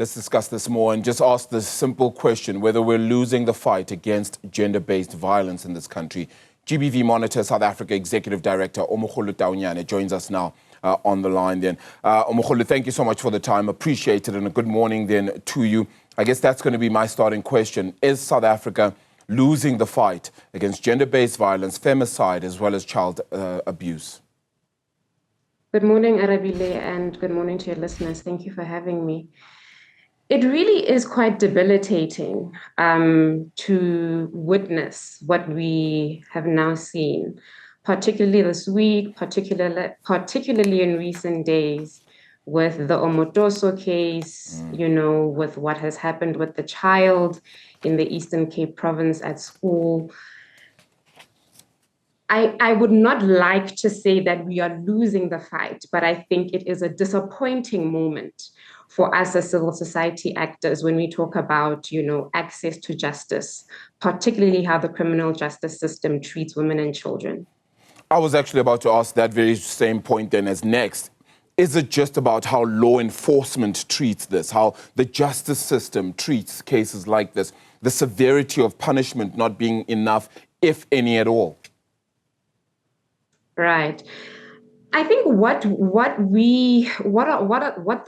Let's discuss this more and just ask the simple question, whether we're losing the fight against gender-based violence in this country. GBV Monitor South Africa Executive Director Omogolo Taunyane joins us now on the line then. Omogolo, thank you so much for the time. Appreciate it, and a good morning then to you. I guess that's going to be my starting question. Is South Africa losing the fight against gender-based violence, femicide, as well as child abuse? Good morning, Arabile, and good morning to your listeners. Thank you for having me. It really is quite debilitating to witness what we have now seen, particularly this week, particularly in recent days, with the Omodosa case, with what has happened with the child in the Eastern Cape province at school. I would not like to say that we are losing the fight, but I think it is a disappointing moment for us as civil society actors when we talk about, access to justice, particularly how the criminal justice system treats women and children. I was actually about to ask that very same point then as next. Is it just about how law enforcement treats this, how the justice system treats cases like this, the severity of punishment not being enough, if any at all? Right. I think what the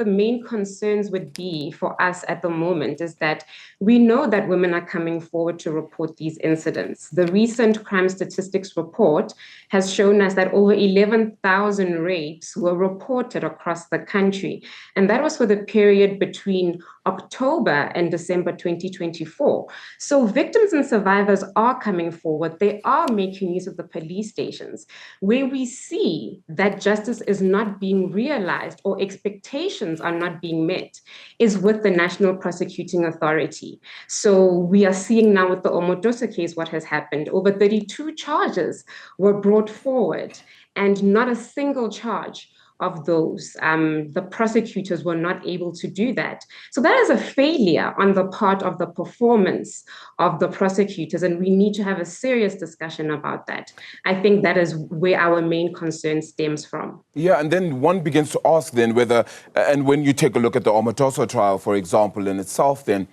main concerns would be for us at the moment is that we know that women are coming forward to report these incidents. The recent crime statistics report has shown us that over 11,000 rapes were reported across the country, and that was for the period between October and December 2024. So victims and survivors are coming forward. They are making use of the police stations where we see that justice is not being realized or expectations are not being met is with the National Prosecuting Authority. So we are seeing now with the Omodosa case what has happened. Over 32 charges were brought forward and not a single charge of those, the prosecutors were not able to do that. So that is a failure on the part of the performance of the prosecutors, and we need to have a serious discussion about that. I think that is where our main concern stems from. Yeah, and then one begins to ask then whether, and when you take a look at the Omodosa trial, for example, in itself, then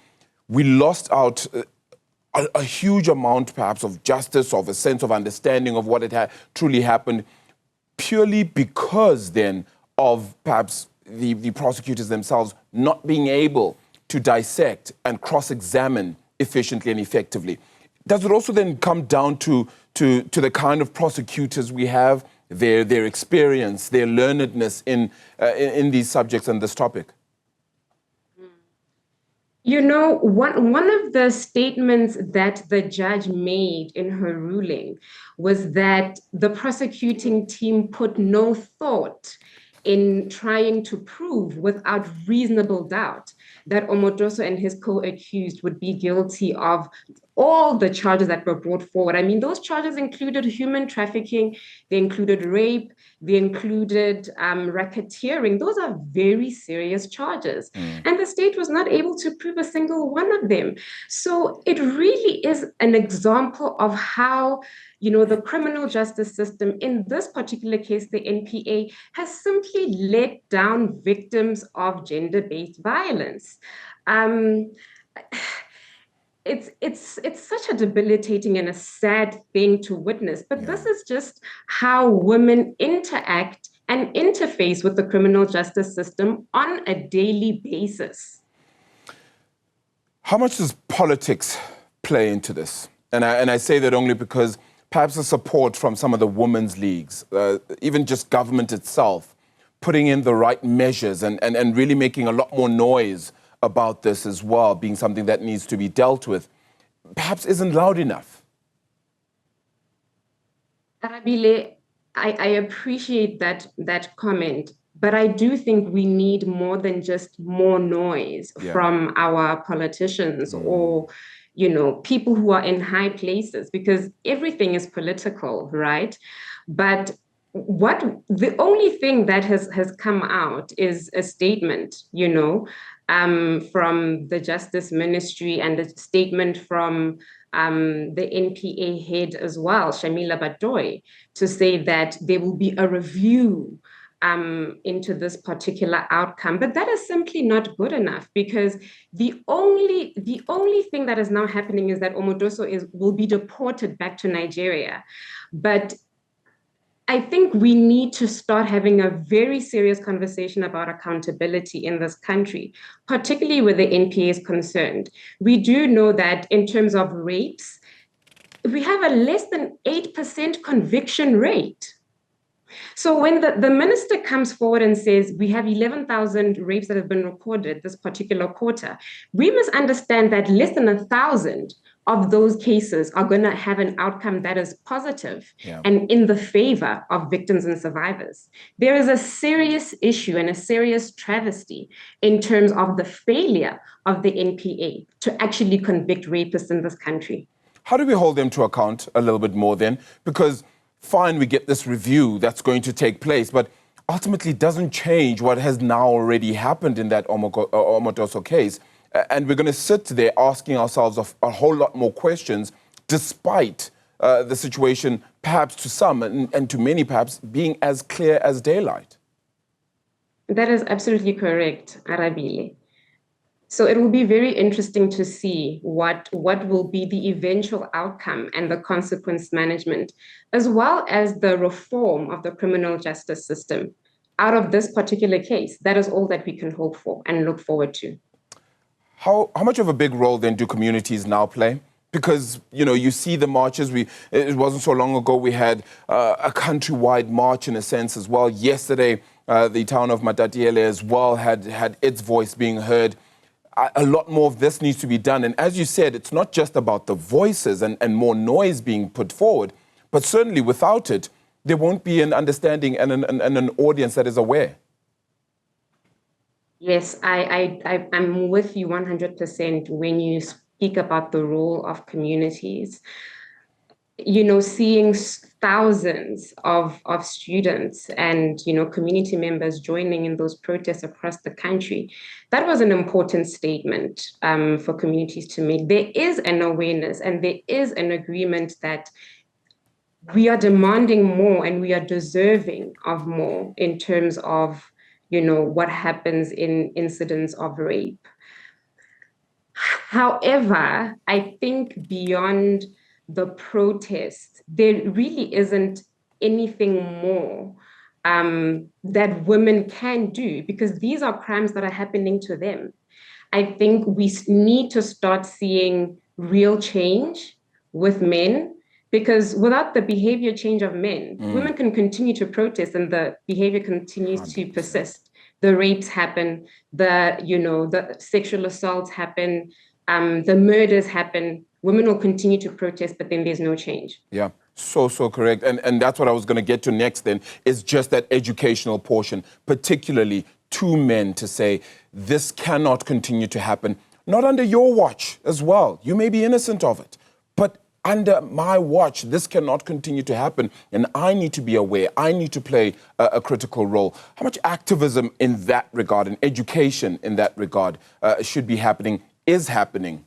we lost out a huge amount perhaps of justice, of a sense of understanding of what had truly happened, purely because then of perhaps the prosecutors themselves not being able to dissect and cross-examine efficiently and effectively. Does it also then come down to the kind of prosecutors we have, their experience, their learnedness in these subjects and this topic? One of the statements that the judge made in her ruling was that the prosecuting team put no thought in trying to prove without reasonable doubt that Omodosa and his co-accused would be guilty of all the charges that were brought forward. I mean, those charges included human trafficking, they included rape, they included racketeering. Those are very serious charges. And the state was not able to prove a single one of them. So it really is an example of how the criminal justice system, in this particular case, the NPA, has simply let down victims of gender-based violence. It's such a debilitating and a sad thing to witness, but this is just how women interact and interface with the criminal justice system on a daily basis. How much does politics play into this? And I say that only because perhaps the support from some of the women's leagues, even just government itself, putting in the right measures and really making a lot more noise about this as well, being something that needs to be dealt with, perhaps isn't loud enough. Arabile, I appreciate that comment, but I do think we need more than just more noise from our politicians or people who are in high places, because everything is political, right? But the only thing that has come out is a statement, from the Justice Ministry, and a statement from the NPA head as well, Shamila Batoy, to say that there will be a review into this particular outcome. But that is simply not good enough, because the only thing that is now happening is that Omodosa will be deported back to Nigeria. But I think we need to start having a very serious conversation about accountability in this country, particularly where the NPA is concerned. We do know that in terms of rapes, we have a less than 8% conviction rate. So when the minister comes forward and says we have 11,000 rapes that have been recorded this particular quarter, we must understand that less than 1,000 of those cases are going to have an outcome that is positive and in the favor of victims and survivors. There is a serious issue and a serious travesty in terms of the failure of the NPA to actually convict rapists in this country. How do we hold them to account a little bit more then? Because fine, we get this review that's going to take place, but ultimately doesn't change what has now already happened in that Omodosa case. And we're going to sit there asking ourselves a whole lot more questions, despite the situation, perhaps to some and to many, perhaps being as clear as daylight. That is absolutely correct, Arabile. So it will be very interesting to see what will be the eventual outcome and the consequence management, as well as the reform of the criminal justice system out of this particular case. That is all that we can hope for and look forward to. How much of a big role then do communities now play? Because, you know, you see the marches. It wasn't so long ago we had a countrywide march in a sense as well. Yesterday, the town of Matatiele as well had its voice being heard. A lot more of this needs to be done. And as you said, it's not just about the voices and more noise being put forward, but certainly without it, there won't be an understanding and an audience that is aware. Yes, I'm with you 100% when you speak about the role of communities. You know, seeing thousands of students and, you know, community members joining in those protests across the country, that was an important statement for communities to make. There is an awareness and there is an agreement that we are demanding more and we are deserving of more in terms of, you know, what happens in incidents of rape. However, I think beyond the protest, there really isn't anything more that women can do, because these are crimes that are happening to them. I think we need to start seeing real change with men, because without the behavior change of men, women can continue to protest and the behavior continues 100%. To persist. The rapes happen, the sexual assaults happen, the murders happen. Women will continue to protest, but then there's no change. Yeah, so correct. And that's what I was going to get to next then, is just that educational portion, particularly to men, to say, this cannot continue to happen, not under your watch as well. You may be innocent of it, but under my watch, this cannot continue to happen, and I need to be aware. I need to play a critical role. How much activism in that regard and education in that regard should be happening, is happening?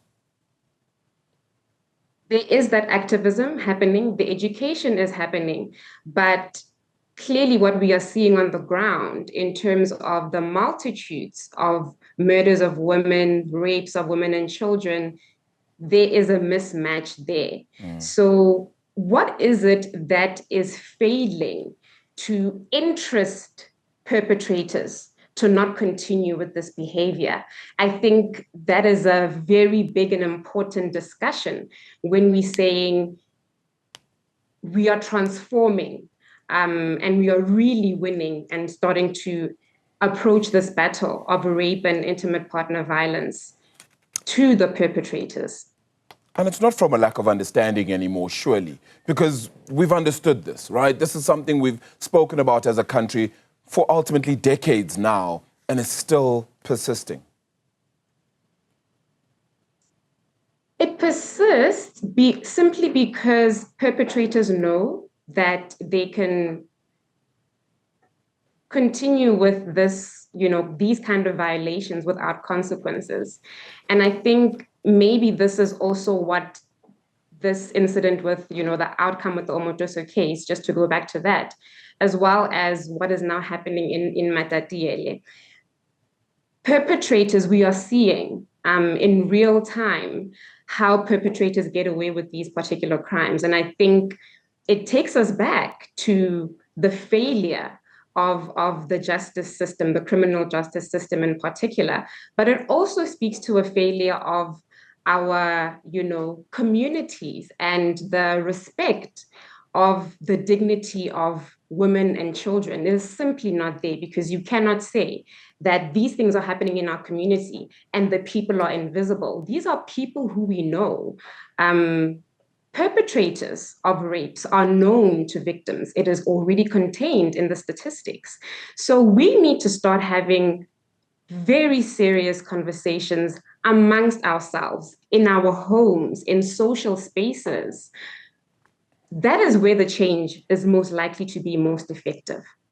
There is that activism happening, the education is happening, but clearly what we are seeing on the ground in terms of the multitudes of murders of women, rapes of women and children, there is a mismatch there. So what is it that is failing to interest perpetrators to not continue with this behavior? I think that is a very big and important discussion when we're saying we are transforming and we are really winning and starting to approach this battle of rape and intimate partner violence to the perpetrators. And it's not from a lack of understanding anymore, surely, because we've understood this, right? This is something we've spoken about as a country for ultimately decades now, and it's still persisting. It persists simply because perpetrators know that they can continue with this, you know, these kind of violations without consequences. And I think maybe this is also what this incident with, you know, the outcome with the Omodosa case, just to go back to that, as well as what is now happening in Matatiele. Perpetrators, we are seeing in real time how perpetrators get away with these particular crimes. And I think it takes us back to the failure of the justice system, the criminal justice system in particular, but it also speaks to a failure of our, communities and the respect of the dignity of women and children is simply not there, because you cannot say that these things are happening in our community and the people are invisible. These are people who we know. Perpetrators of rapes are known to victims. It is already contained in the statistics. So we need to start having very serious conversations amongst ourselves, in our homes, in social spaces. That is where the change is most likely to be most effective.